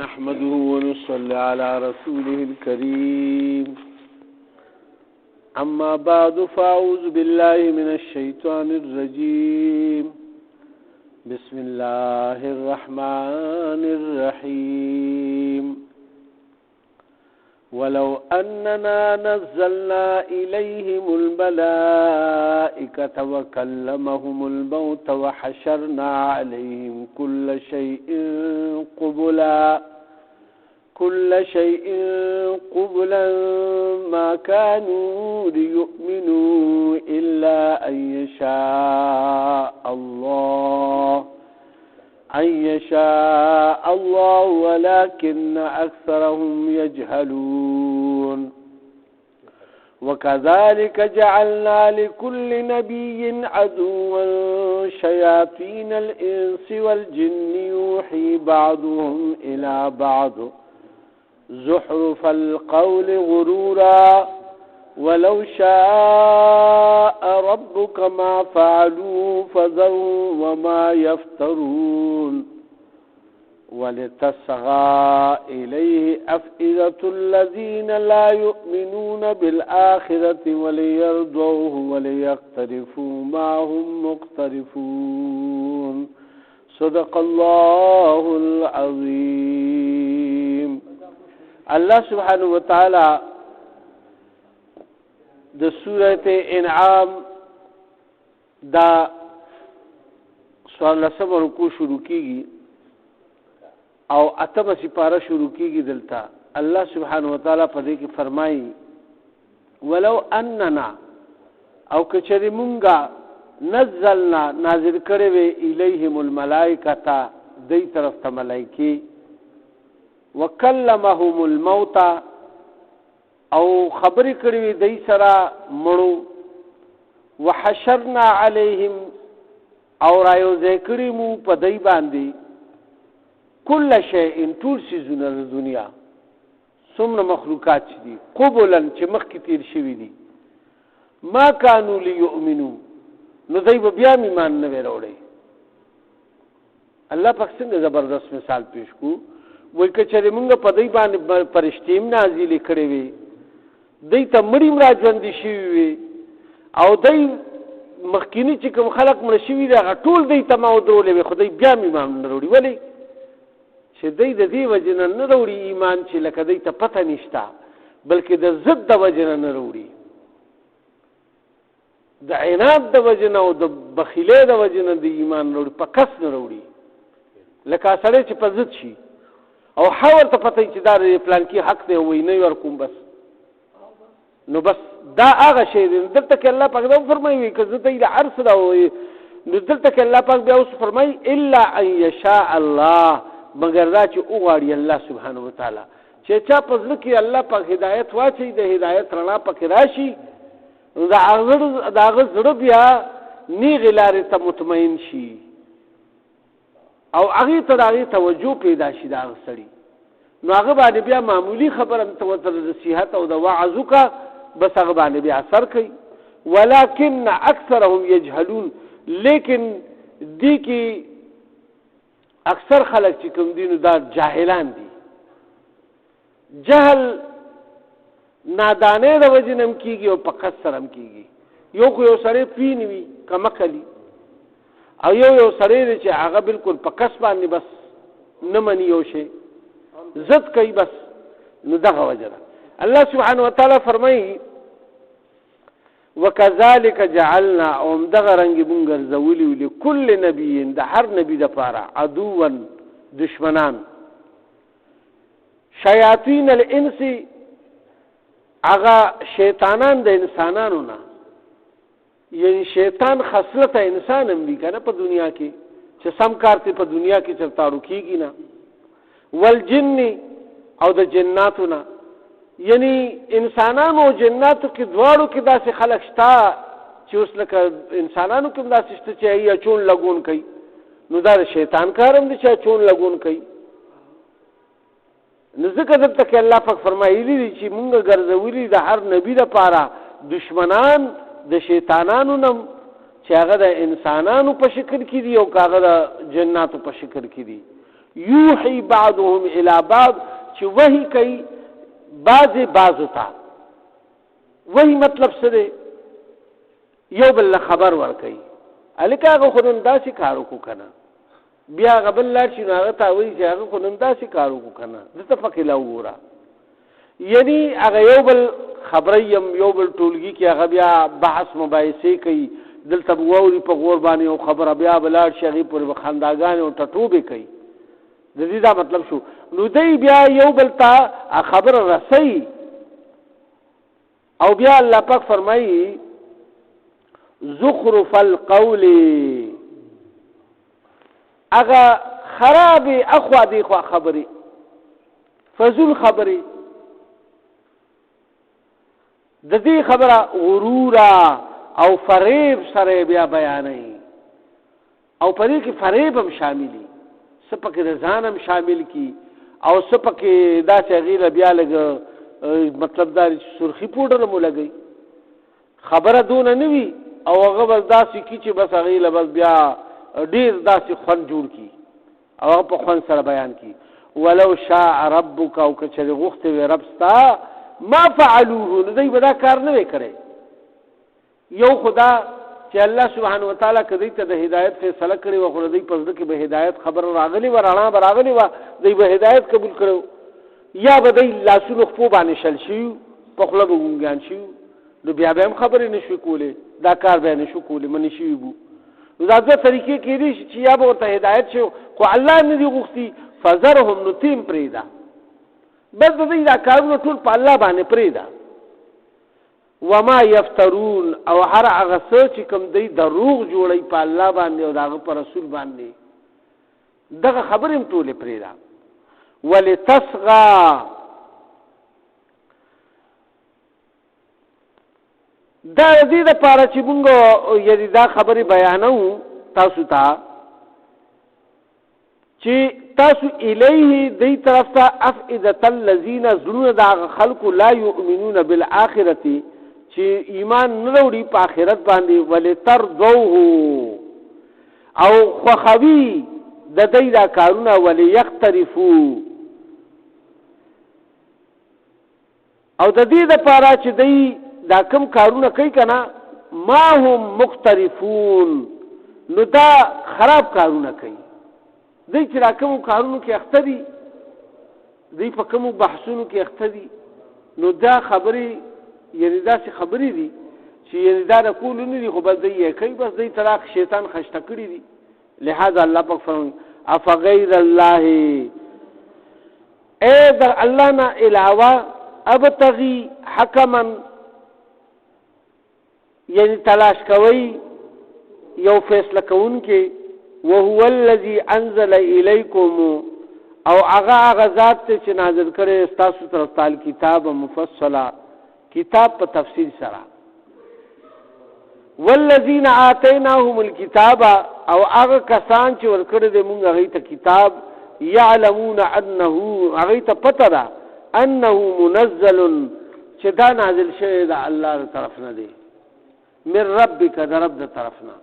نحمده ونصلي على رسوله الكريم أما بعد فأعوذ بالله من الشيطان الرجيم بسم الله الرحمن الرحيم ولو أننا نزلنا إليهم الملائكة وكلمهم الموت وحشرنا عليهم كل شيء قبلا ما كانوا ليؤمنوا إلا أن يشاء الله ولكن أكثرهم يجهلون وكذلك جعلنا لكل نبي عدوا شياطين الإنس والجن يوحي بعضهم إلى بعض زخرف القول غرورا ولو شاء ربك ما فعلوا فذروا وما يفترون ولتصغى إليه أفئدة الذين لا يؤمنون بالآخرة وليرضوه وليقترفوا ما هم مقترفون صدق الله العظيم. الله سبحانه وتعالى د سورة انعام دا سوال لسم رکو شروع کیگی او اتم سپارہ شروع کیگی دلتا. اللہ سبحانہ وتعالی پدے کی فرمائی ولو اننا او کچری منگا نزلنا نازل کرے الیہم الملائکتا دی طرف تا ملائکی وکلمهم الموتا او خبری کړی دی سرا مړو وحشرنا علیهم او رایو ذکری مو په دای باندې کل شیء ټول سيزونه د دنیا څومره مخلوقات دي قبلا چې مخکې تیر شوی دي ما كانوا ليؤمنوا نو دای بیا ایمان نه وروړي. الله پاک څنګه زبردست مثال پیش کو وای کچره مونږ په دای باندې پرشتیم نازل کړي وي دای ته مړی مرا ژوند شي وي او دای مخکینی چې کوم خلق مړ شي دا ټول دای ته ما ودرولې وي خدای بیا ایمان نه وروړي ولی چې دای د دې وجنه نه وروړي ایمان چې لکه دای ته پته نشتا بلکې د ضد د وجنه نه وروړي د عناد د وجنه او د بخیلې د وجنه د ایمان وروړي په کس نه وروړي لکه سره چې په ضد شي او حاول ته پته چې دا پلان کې حق دی وای نه ور کوم بس نو بس دا هغه شی دی. دلته کې الله پاک دا فرمایي چې زه ته عرض دا وای نو دلته کې الله پاک بیا اوس فرمایي الا ان یشاء الله مگر دا چې وغواړي الله سبحانه وتعالى چې چا په ځل کې الله پاک هدایت واچي د هدایت رڼا پکې راشي دا هغه زړه بیا نیغ لارې ته مطمئن شي او هغه ته توجه پیدا شي دا سړی نو هغه باندې بیا معمولی خبره توتر د صحت او د وعظو کا بس هغه باندې بیا اثر کوي ولكن اکثرهم يجهلون لیکن دی کی اکثر خلک چې کوم دي نو دا جاهلان دي. جهل نادانه د وجنم کیږي او په کسرم کیږي. یو سره پینوي کمکلی او یو سره چې هغه بالکل په کس باندې بس نه مني یو شی زد کوي بس نو دغه وجره. الله سبحانه وتعالى فرمایي وكذلك جعلنا ام دغه رنگ بونګر زولي لكل نبي د هر نبی د پاره عدوا دشمنان شیاطین الانس اغا شیطانان د انسانانو نه یعنی شیطان خصلت انسان هم دی کنه په دنیا کې چې سم کارته په دنیا کې چرتاړو کیږي نه والجن او د جناتو نه یعنی انسانانو او جناتو کې دواړو کې داسې خلق شتا چې اوس لکه انسانانو کې داسې شته چې یا چون لګون کوي نو دا شیطان کارم دی چې چون لګون کوي. نو ځکه دلته کې الله پاک فرمایلی دی چې مونږ ګرځولي د هر نبی لپاره دشمنان د شیطانانو نم چې هغه د انسانانو په شکل کې دي او هغه د جناتو په شکل کې دي یوحی بعضهم الی بعض چې وحی کوي بعض بعضو ته. وحی مطلب څه دی؟ یو بل خبر ورکوي. الکه هغه خو نن داسې کار وکړو که نه، بیا هغه بل لاړ شي نو هغه ته وایي چې هغه خو نن داسې کار وکړو که نه، دلته پکې لا وګوره. یعنی هغه یو بل خبرې یو بل ټولګي کې هغه بیا بحث مباحثې کوي، دلته به واوري په غور باندې یو خبره، بیا به لاړ شي هغې پورې به خنداګانې او ټټوبې کوي. د دې دا مطلب شو. نو دی بیا یو بل ته خبره رسوي او بیا الله پاک فرمایي زخرف القول، هغه خرابې اخوا دیخوا خبرې، فضول خبرې، د دې خبره غروره او فریب سره بیا بیانوي او په دې کې فریب هم شاملي، څه پکې د ځان هم شامل کی او څه پکې داسې هغې له بیا لږ مطلب دا سرخي پوډر مو لګوي. خبره دونه نه وي او هغه بس داسې کي چې بس هغې له بس بیا ډېر داسې خوند جوړ کی او هغه په خوند سره بیان کی. ولو شاء ربک، او که چېرې غوښتې وي رب ستا، ما فعلوه، نو دوی به دا کار نه وی کړی. یو خدا چې الله سبحانه وتعالی که دوی ته د هدایت فیصله کړې وه، خو د دوی په زړه کې به هدایت خبره راغلې وه، رڼا به راغلې وه، دوی به هدایت قبول کړی، یا به دوی لاسونو خپو باندې شل شوي، په خوله به ګونګیان شوي، نو بیا به هم خبرې نه شوې کولی، دا کار به یې نه شو کولی، منې شوي وو. نو دا دوه طریقې کېدی شي چې یا به ورته هدایت شي، خو الله نه دي غوښتي، فذرهم، نو تیم پرېږده، بس د دوی دا کارونه ټول په الله باندې پرېږده. وما یفترون، او هر هغه څه چې کوم دی دروغ جوړوي په الله باندې او د هغه په رسول باندې، دغه خبرې هم ټولې پرېږده. ولتصغى، دا د دې دپاره چې مونږ یعنې دا خبرې بیانوو تاسو ته چې تاسو الیه دی طرف ته افئدة الذین، زړونه د هغه خلکو لا یؤمنون بالآخرة چې ایمان نه وروړي په آخرت باندې، ولترضوه، او خوښوي د دوی دا کارونه، وليقترفو، او د دې دپاره چې دوی دا کم کارونه کوي که نه، ما هم مقترفون، نو دا خراب کارونه کوي. دوی چې دا کومو کارونو کې اخته دي، دوی په کومو بحثونو کې اخته دي، نو دا خبرې یعنې داسې خبرې دي چې یعنې دا د کولو نه دي، خو بس دوی یې کوي، بس دوی طلاق شیطان خشته کړي دي. لہذا الله پاک فرمایي افغیر الله، اے در الله نه علاوه، ابتغي حکما، یعنی تلاش کوي یو فیصله کوونکی، وهو الذي انزل الیکم، او هغه ذات ته چې نازل کړی ستاسو طرف ته کتاب مفصله، کتاب په تفصیل سره. والذین آتیناهم الکتاب، او هغه کسان چې ورکړی دی مونږ هغوی ته کتاب، یعلمون انه، هغوی ته پته ده انه منزل، چې دا نازل شوی د الله د طرف نه دی، من ربک، د رب د طرف نه،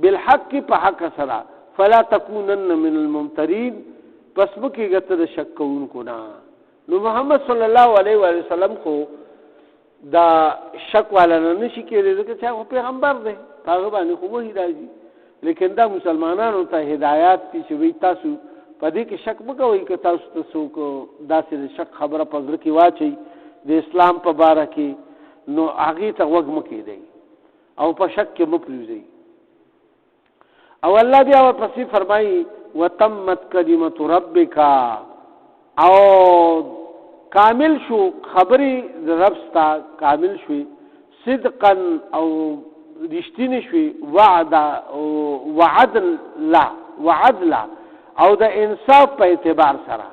بالحق، په حق سره، فلا تکونن من الممترین، پس مکیږه ته د شک کوونکو نه. نو محمد صلی الله علیه و وسلم خو دا شک والا نه نشي کېدی، ځکه چې هغه پیغمبر دی، په هغه باندې خو وحی راځي. لیکن دا مسلمانانو ته هدایات دي چې وایي تاسو په دې کې شک مه کوئ، که تاسو ته څوک داسې د شک خبره په زړه کې واچوي د اسلام په باره کې، نو هغې ته غوږ مه کېدئ او په شک کې مه پرېږدئ. او الله بیا ورپسې فرمایي وتمت کلمت ربک، او کامل شو خبرې د رب ستا، کامل شوي، صدقا، او رښتینې شوي، وعدلا، او د انصاف په اعتبار سره.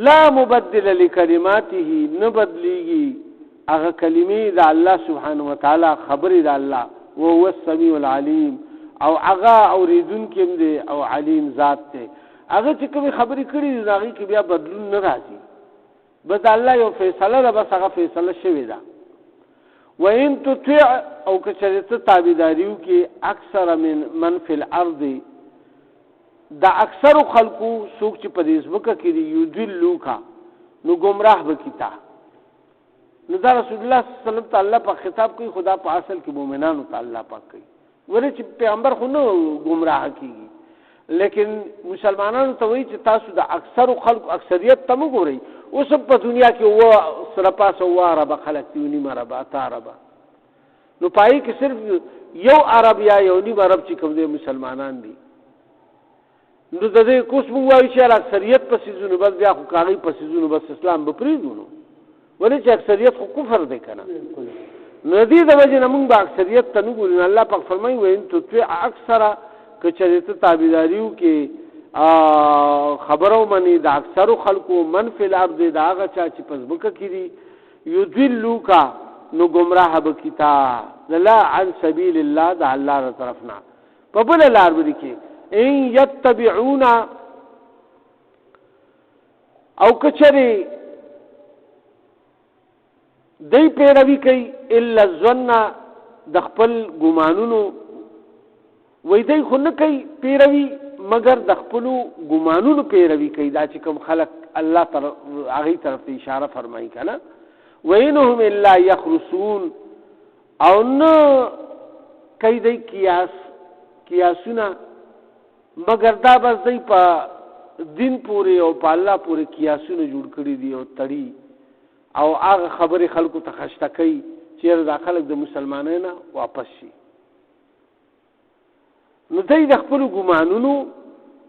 لا مبدل لکلماته، نه بدلیږي هغه کلمې د الله سبحانه وتعالی، خبرې د الله، وهو السمیع العلیم، او هغه اورېدونکی هم دی او علیم ذات دی. هغه چې کومې خبرې کړي دي هغې کې بیا بدلون نه راځي، بس الله یو فیصله ده، بس هغه فیصله شوې ده. وان تطیع، او که چېرې ته تابعداري وکړې، اکثر من فی الارض، دا اکثر خلقو څوک چې په دې ځمکه کې دي یضلوکا نو گمراه بکیتا. نو دا رسول الله صلی الله علیه وسلم تعالی په خطاب کوي، خدا په اصل کې مؤمنانو تعالی پاک کوي، ولې چې پیغمبر خو نو گمراه کیږي. لیکن مسلمانانو ته وایي چې تاسو د اکثر خلق اکثریت ته مو ګورئ. اوس په دنیا کې و سره پاسه و عرب خلک دی نیم عرب اتا عرب، نو پای کې صرف یو عرب یا یو نیم عرب چې کوم دي مسلمانان دي. نو د دې کوس مو وایي چې اکثریت په سيزونو بس بیا خو کاغي په سيزونو بس اسلام به پریږدو، ولې چې اکثریت خو کفر دی کنه. نو دې د وجه نه موږ به اکثریت ته نه ګورو. الله پاک فرمایي وین تو اکثر کچریت تابعداریو کې خبرو منی د اکثر خلقو من فی الارض دا هغه چا چې پس بک کړي یذلوکا نو گمراه بکتا لا عن سبیل الله دا الله تر طرفنا په بل لار باندې کې ان یتبعون او کچری دای پیروي کوي الا الظن د خپل ګمانونو، وای دای خو نه کوي پیروي مگر د خپل ګمانونو پیروي کوي. دا چې کوم خلق الله تر هغه طرف ته اشاره فرمایي کنه وینهم الا یخرسون او نه کوي دای قیاسونه مگر دا بس دای په دین پورې او په الله پورې قیاسونه جوړ کړی دي او تړي او هغه خبره خلکو ته خشته کوي چې دا خلک د مسلمانانو واپس شي. نو دای د خپل ګمانونو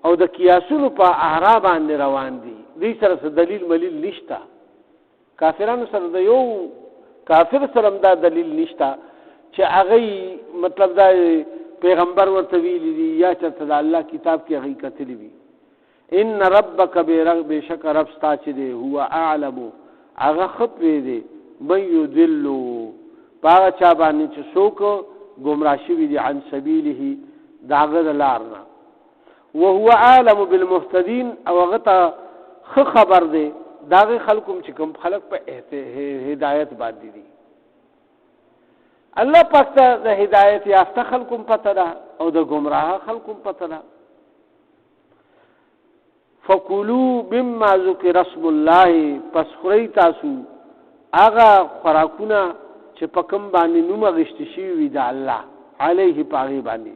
او د قیاسونو په اعراب باندې روان دي. دې سره دلیل ملیل نشته. کافرانو سره د یو کافر سره دا دلیل نشته چې هغه مطلب دا پیغمبر ورته ویلي دي یا چې د الله کتاب کې هغه کتلی وي. ان ربک بشک رب ستا چې دی هو اعلم هغه خپې دی من یذلو باغ چا باندې چې څوک گمراه شوی دي عن سبیله داغه لارنا وهو عالم بالمهتدين او غتا خبر دی داغه خلقم چې کوم خلق په هدایت باندې دي. الله پاک ته د هدایت یافته خلقم پته ده او د گمراه خلقم پته ده. فکلوا مما ذکر اسم الله پس خوري تاسو هغه خوراکونه چې په کوم باندې نوم غشت شي وي د الله علیه پاغي باندې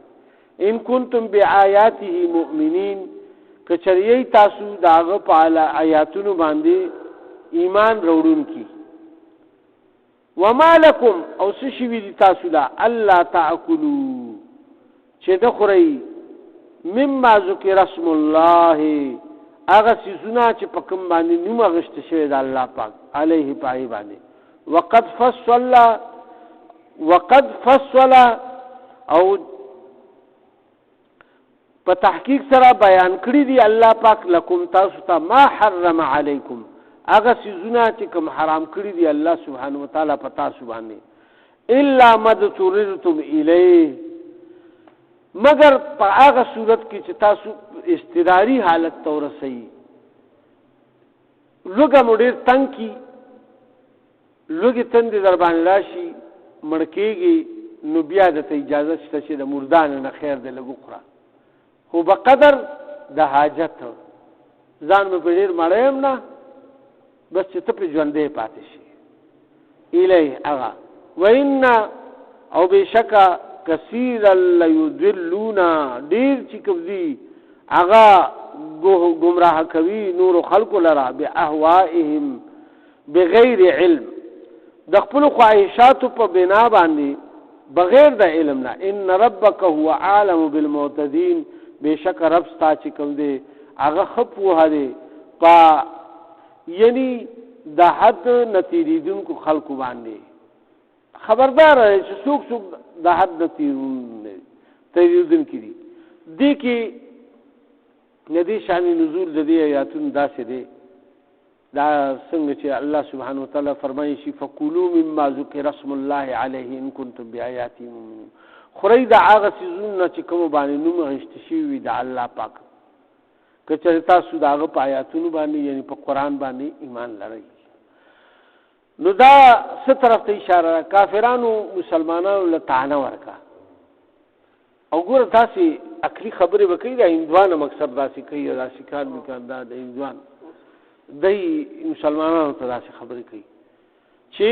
ان کنتم بیااته مؤمنین کچریه تاسو داغه په آیاتونو باندې ایمان وروړون کی. وما لكم او سشوی دی تاسو لا الله تاکلوا چې د خوري مما ذکر اسم الله هغه سيزونه چې په کوم باندې نوم غشت شوی د الله پاک علیه پاغي باندې وقد فصل او په تحقیق سره بیان کړی دی الله پاک لکم تاسو ته ما حرم علیکم هغه سيزونه چې کوم حرام کړی دی الله سبحانه وتعالى په تاسو باندې الا مدتورتم الیه مگر په هغه صورت کې چې تاسو استداری حالت تورسئ لوګه مډیر تنگ کی لوګي تند در باندې راشي مړکیږي نو بیا د اجازه شته چې د مردان نه خیر دی لګو خورا خو بقدر د حاجت ځان مې په ډیر مړیم نه بس چې ته په ژوندې پاتې شي الیه هغه وان او بشکا کثیر لیذلون ډیر چې کوم دي هغه گمراه کوي نور خلق لرا باهوائهم بغیر علم د خپل خواهشات په بنا باندې بغیر د علم نه. ان ربک هو عالم بالمعتدین بشک رب ستا چې کوم دی هغه خپو هدي پا یعنی د حد نتیریدونکو خلقو باندې خبردار چې څوک د حد نتیریدون کړي دي کې ندی شان نزول د دې آیاتونو داسې دي دا څنګه چې الله سبحانه وتعالى فرمایي شي فکلوا مما ذکر اسم الله علیه ان کنتم بیااته مؤمنون خوري د هغه سيزونه چې کوم باندې نوم غشت شي وي د الله پاک کچې تاسو د هغه آیاتونو باندې یعنی په قران باندې ایمان لرئ. نو دا څه طرف ته اشاره کافرانو مسلمانانو له طعنه ورکا او ګوره داسې عقلي خبرې به کوي، د هندوان هم اکثر داسې کوي، داسې کار میکان دا د هندوان دی مسلمانانو ته داسې خبرې کوي چې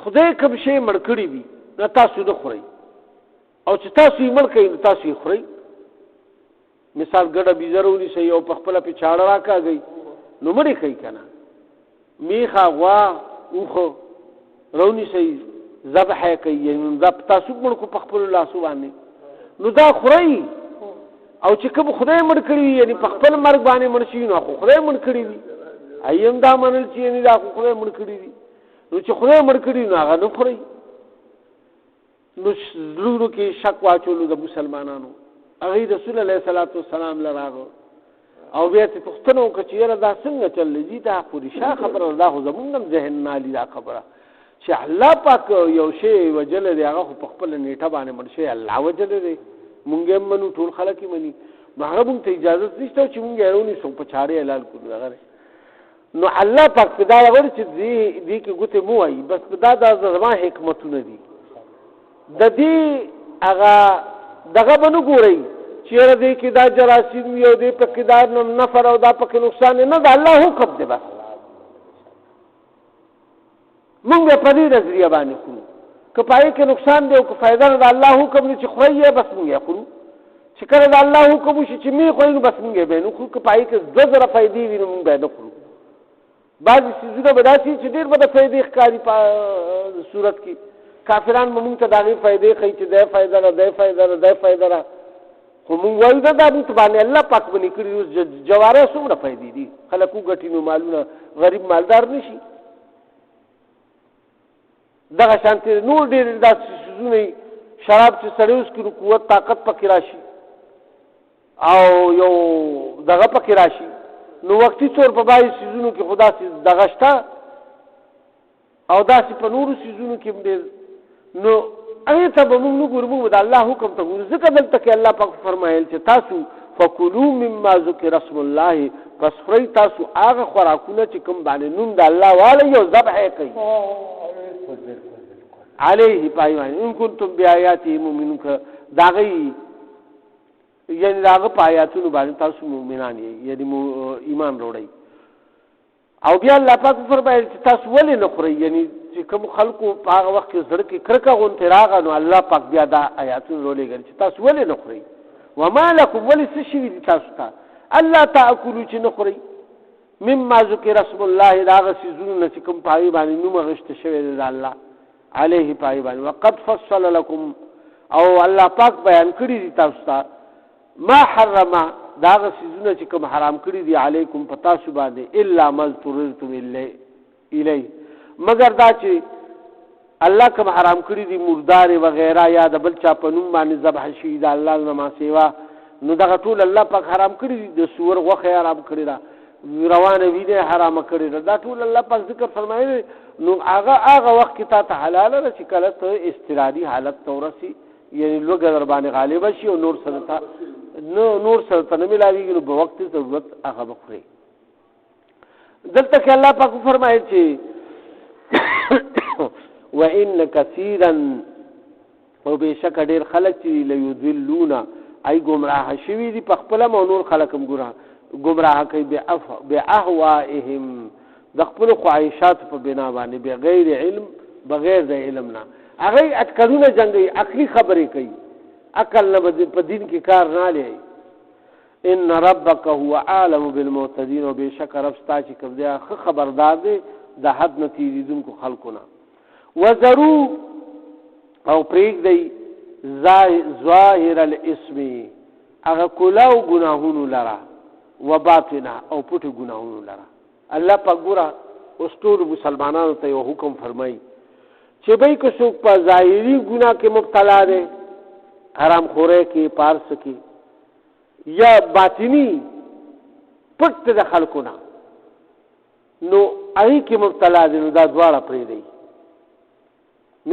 خدای کوم شی مړ کړي وي نه تاسو نه خورئ، او چې تاسو یې مړ کړئ نو تاسو یې خورئ. مثال ګډه بیزه رونیسئ او په خپله پې چاړه راکاږئ نو مړ یې کوئ که نه. میخه غوا اوښه رونیسئ ذبح یې کوي، یعنې دا تاسو مړ کړو په خپلو لاسو باندې نو دا خورئ. او چې کوم خدای مړ کړي وي یعنې په خپل مرګ باندې مړ شي نو خو خدای مړ کړي وي، ای هم دا منل چې یعنې دا خو خدای مړ کړي وي، نو چې خدای مړ کړي نو هغه نه خورئ. نو زړونو کې شک واچولو د مسلمانانو. هغې رسول علیه صلات وسلام له راغو او بیا ترې پوښتنه وکړه چې یاره دا څنګه چل دی، دا خو رښا خبره ده، دا خو زمونږ هم ذهن نه هلي دا خبره چې الله پاک یو شی وجلی دی هغه خو په خپله نیټه باندې مړ شوی الله وجلی دی، مونږ هم منو، ټول خلک یې مني، نو هغه مونږ ته اجازت نشته چې مونږ یې رونیسو په چارې حلال کړو هغه. نو الله پاک په دا وایي چې دې کې ګوتې مو وایي، بس دا زما حکمتونه دي، د دې هغه دغه به نه ګورئ چې یاره دې کې دا جراثیم وي او دې پکې دا نفر او دا پکې نقصان نه، د الله حکم دی. بس مونږ به په دې نظریه باندې خورو، که په هغې کې نقصان دی او که فایده نه، د الله حکم دی چې خورئ یې بس مونږ یې خورو. چې کله د الله حکم وشي چې مې خورئ نو بس مونږ یې به نه خورو، که په هغې کې 2000 فایدې وي نو مونږ به یې نه خورو. بعضې څیزونه به داسې چې ډېر به د فایدې ښکاري په صورت کې، کافران به مونږ ته د هغې فایدې ښایي چې دی فایده ده، دی فایده ده، دی فایده ده، خو مونږ وایو نه دا مونږ ته باندې الله پاک باندې کړي. اوس جواره څومره فایدې دي، خلک وګټي نو مالونه غریب مالدار نه شي. دغه شانتې نور ډېر داسې څیزونه شراب چې سړی وڅکي نو قوت طاقت پکې راشي او یو دغه پکې راشي، نو وقتي طور په بعضې څیزونو کې خو داسې دغه شته او داسې په نورو څیزونو کې هم ډېر، نو هغې ته به مونږ نه ګورو، مونږ به د الله حکم ته ګورو. ځکه دلته کې الله پاک فرمایل چې تاسو فکلوا مما ذکر اسم الله، پس خورئ تاسو هغه خوراکونه چې کوم باندې نوم د الله والی او ذبح یې کوي علیه پای باندې ان کنتم بیااته مؤمنون، که د هغې یعنې د هغه په آیاتونو باندې تاسو مؤمنان یې یعنې ایمان راوړئ. او بیا الله پاک فرمایل چې تاسو ولې نه خورئ، یعنې چې کوم خلکو په هغه وخت کې زړه کې کرکه غوندې راغله نو الله پاک بیا دا آیاتونه راولېږل چې تاسو ولې نه خورئ. وما لکم ولې څه شوي دي تاسو ته الله تاکلو چې نه خورئ مما ذکر اسم الله، د هغه څیزونو نه چې کوم په هغې باندې نوم اخېسته شوی دی د الله علیه په هغې باندې. وقد فصل لکم، او الله پاک بیان کړي دي تاسو ته ما حرمه، دا هغه څیزونه چې کوم حرام کړي دي علیکم په تاسو باندې، الا ما اضطررتم الیه، مگر دا چې الله کوم حرام کړي دي مردار وغیره یا د بل چا په نوم باندې ذبح شي د الله نه ما سوا، نو دغه ټول الله پاک حرام کړي دي. د سور غوښه حرام کړي ده، روانه وینه حرام کړي ده، دا ټول الله پاک ذکر فرمایي. نو هغه وخت کې تا ته حلاله ده چې کله ته اضطراري حالت ته ورسي، یعنې لوږه در باندې غالبه شي او نور سره ته نه ملاوېږي، نو په وخت ضرورت هغه به خورې. دلته کې الله پاک فرمایي چې وان کثیرا، او بېشکه ډېر خلک چې لیضلون ای ګمراه شوي دي په خپله، او نور خلک هم ګمراه کوي باهوائهم، د خپلو خواهشاتو په بنا باندې بغیر علم، بغیر د علم نه. هغې اټکلونه جنګوي، عقلي خبرې کوي، عقل نه په دین کې کار نه لري. ان ربک هو عالم بالمعتدین، او بېشکه رب ستا چې کوم دی ښه خبردار دی د حد نه تېرېدونکو خلکو نه. وذرو، او پرېږدئ ظاهر الاسم، هغه کلاو ګناهونو لره، و باطنه، او پټو ګناهونو لره. الله پاک ګوره اوس ټولو مسلمانانو ته یو حکم فرمایي چې بهی که څوک په ظاهري ګناه کې مبتلا دی، حرام خورۍ کې، پارس کې، یا باطني پټ د خلکو نه، نو هغې کې مبتلا دی، نو دا دواړه پرېږدئ.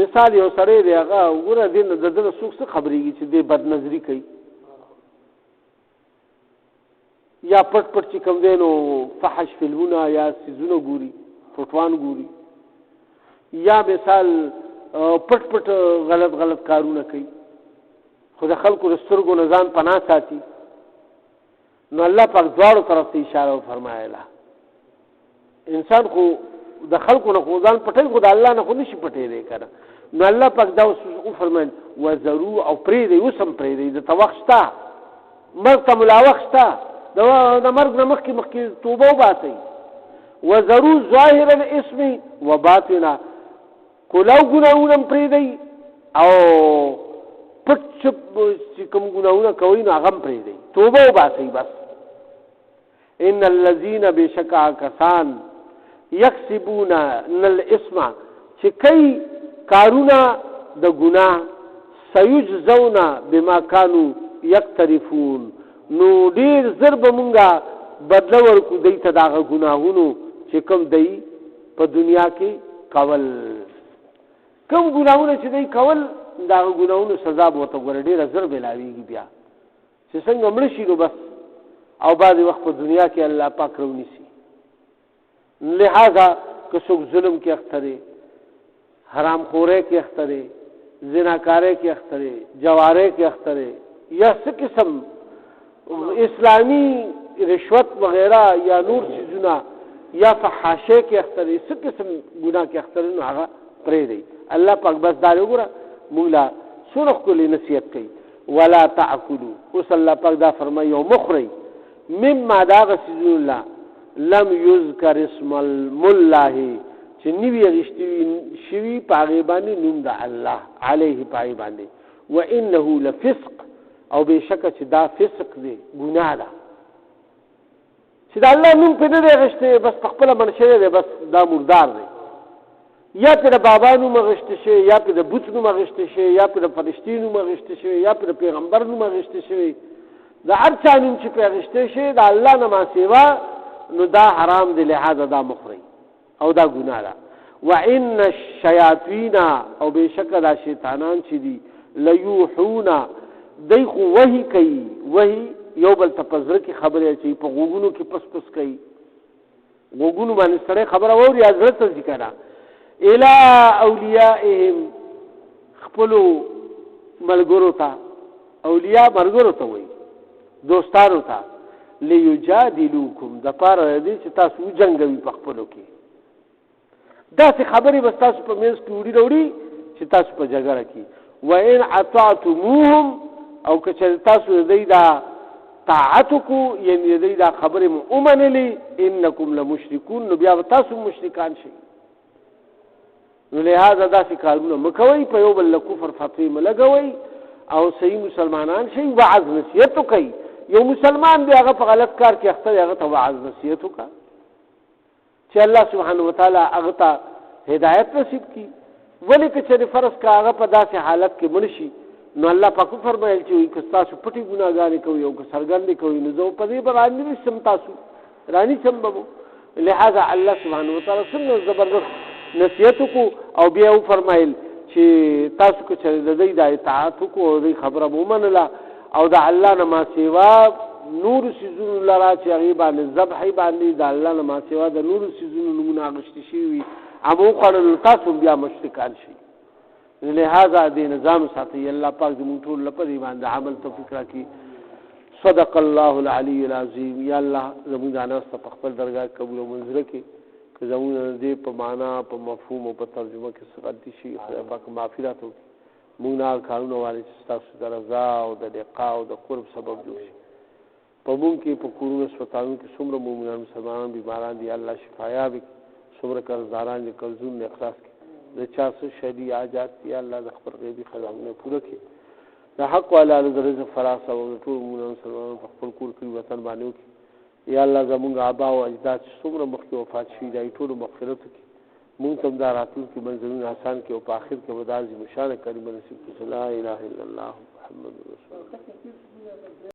مثال یو سړی دی، هغه وګوره د ده نه څوک څه خبرېږي چې دی بدنظري کوي یا پټ پټ چې کوم دی نو فحش فلمونه یا څیزونه ګوري، فوټوان ګوري، یا مثال پټ پټ غلط کارونه کوي، خو د خلکو د سترګو نه ځان پناه ساتي. نو الله پاک دواړو طرف ته اشاره وفرمایله. انسان خو د خلکو نه خو ځان پټوي، خو د الله نه خو نشي پټېدی که نه. نو الله پاک دا وفرمایل وذرو او پرېږدئ، اوس هم پرېږدئ، دته وخت شته، مرګ ته ملا وخت شته، د مرګ نه مخکې توبه وباسئ. وذرو ظاهر الاسم وباطنه، کلاو ګناهونه هم پرېږدئ او پټ چپ چې کوم ګناهونه کوئ نو هغه هم پرېږدئ، توبه وباسئ بس. ان الذين بشکا کسان یکسبون الاسم چې کوي کارونه د ګناه، سیجزون بما كانوا یقترفون، نو ډیر زر به مونږه بدله ورکو دی ته دغه ګناهونو چې کوم دی په دنیا کې کول. کوم ګناهونه چې دی کول دغه ګناهونو سزا به ورته ګوره ډېره زر بلاویږي بیا چې څنګه مړه شي نو بس، او بعضې وخت په دنیا کې الله پاک راونیسي. لہذا که څوک ظلم کې اخته دی، حرام خوری کې اخته دی، زناکاری کې اخته دی، جواری کې اخته دی، یا څه قسم اسلامی رشوت وغیرہ یا نور چیزونه یا فحاشی کې اخته دی، څه قسم ګناه کې اخته دی، نو هغه پرېږدئ. الله پاک بس دا وګوره موږ له څومره ښکلې نصیحت کوي. ولا تعکلوا، اوس الله پاک دا فرمایي او مخورئ مما دا هغه څیزونه لم یذکر اسم الله چې نوي اخیستي شوي په هغې باندې نوم د الله علیه په هغې باندې. وانه لفسق، او بېشکه چې دا فسق دی، ګناه ده چې د الله نوم پرې نه دی اخیستی، بس په خپله من شوی دی، بس دا مردار دی. یا پرې د بابا نوم اخیستی شوی، یا پرې د بوت نوم اخیستی شوی، یا پرې د فرشتي نوم اخیستی شوی، یا پرې د پیغمبر نوم اخیستی شوی، د هر چا نوم چې پرې اخیستی شوی د الله نه ما سوا، نو دا حرام دی، لحاظه دا مخورئ او دا ګناه ده. وان الشیاطین، او بېشکه دا شیطانان چې دي، لیوحون دی خو وحی کوي، وحی یو بل ته په زړه کې خبرې اچوي، په غوږونو کې پس پس کوي، غوږونو باندې سړی خبره واوري یا زړه ته ځي که نه، الی اولیائهم، خپلو ملګرو ته، اولیاء ملګرو ته وایي، دوستانو ته، لیجادلوکم، د پاره د دې چې تاسو وجنګوي په خپلو کې. داسې خبرې بس تاسو په منځ کې وړي راوړي چې تاسو په جګړه کې. وان اطعتموهم، او که چې تاسو د دوی دا طاعت وکړو، یعنې د دوی دا خبرې مو ومنلې، انکم لمشرکون، نو بیا به تاسو مشرکان شئ. نو لہذا داسې کارونه مه کوئ، په یو بل له کفر فتوی مه لګوئ، او صحیح مسلمانان شئ، وعظ نصیحت وکئ. یو مسلمان دی هغه په غلط کار کې اخته دی، هغه ته وعظ نصیحت وکړه چې الله سبحانه وتعالی هغه ته هدایت نصیب کړي. ولې که چېرې فرض که هغه په داسې حالت کې مړ شي، نو الله پاک وفرمایل چې که تاسو پټې ګناهګانې کوئ او که څرګندې کوئ، نو زه په دې به رانیسم، تاسو رانیسم به مو. لہذا الله سبحانه وتعالی څنګه زبردست نصیحت وکړو، او بیا وفرمایل چې تاسو که چېرې د دوی دا اطاعت وکړو او دوی خبره مو ومنله، او د الله نه ما سوا نور څیزونو لره چې هغې باندې ذبحې باندې د الله نه ما سوا د نورو څیزونو نومونه اخیستي شوي وي، هغه وخوړل، تاسو بیا مشرکان شئ. لہذا دې نظام ساتئ. الله پاک زموږ ټول له په دې باندې عمل توفیق راکړي. صدق الله العلی العظیم. یا الله زموږ دا ناسته په خپل درګاه قبول او منظوره کړي. که زموږ دې په معنا، په مفهوم او په ترجمه کې څه غلطي شي، خدای پاک معافي راته وکړي. موږ نه کارونه والي چې ستاسو د رضا او د لقا او د قرب سبب جوړ شي. په موږ کې په کورونو هسپتالونو کې څومره مؤمنان مسلمانان بیماران دي، الله شفایاب کړي. څومره قرضداران دي، قرضونه نه اخلاص کړي. د چا څه شدي حاجات دي، الله د خپل غیبي خزانونه پوره کړي. د حق والا د رزق فراخ او د ټول مؤمنان مسلمانانو په خپل کور کې وطن باندې وکړي. یا الله زموږ آبا او اجداد چې څومره مخکې وفات شوي دي، ټولو مغفرت وکړي. مونږ ته هم دا راتلونکي منزلونه آسان کړي او په آخر کې به دا عظیم شانه کلمه نصیب کړي. لا اله الا الله محمد رسول الله.